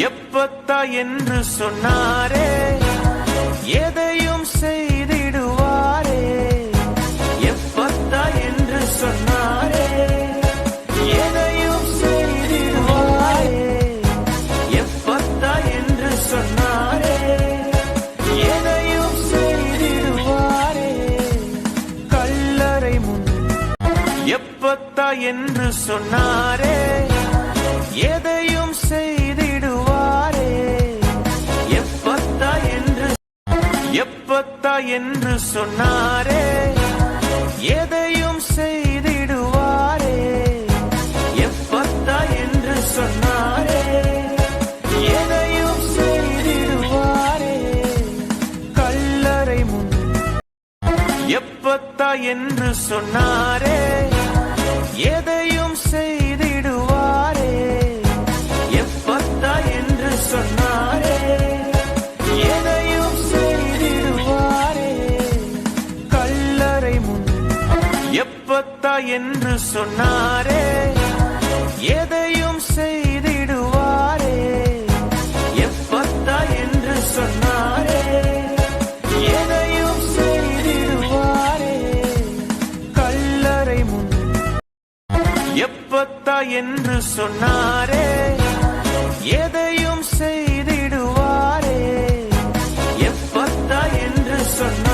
எப்பத்தா என்று சொன்னாரே, எதையும் செய்திடுவாரே. எப்பத்தா என்று சொன்னாரே, எதையும் செய்திடுவாரே. எப்பத்தா என்று சொன்னாரே, எதையும் செய்திடுவாரே. கல்லறை முன் எப்பத்தா என்று சொன்னாரே, எதையும் செய்திடுவாரே. எப்பத்தா என்று சொன்னாரே, எதையும் செய்திடுவாரே. எப்பத்தா என்று சொன்னாரே, எதையும் செய்திடுவாரே. கல்லறை முன் எப்பத்தா என்று சொன்னாரே, எதையும் செய்திடுவாரே. எப்பத்தா என்று சொன்னாரே, எதையும் செய்திடுவாரே. கல்லறை முன் எப்பத்தா என்று சொன்னாரே, எதையும் செய்திடுவாரே. எப்பத்தா என்று சொன்னாரே, எதையும் செய்திடுவாரே. கல்லறை முன் எப்பத்தா என்று சொன்னாரே, எதையும் செய்திடுவாரே. எப்பத்தா என்று சொன்னாரே,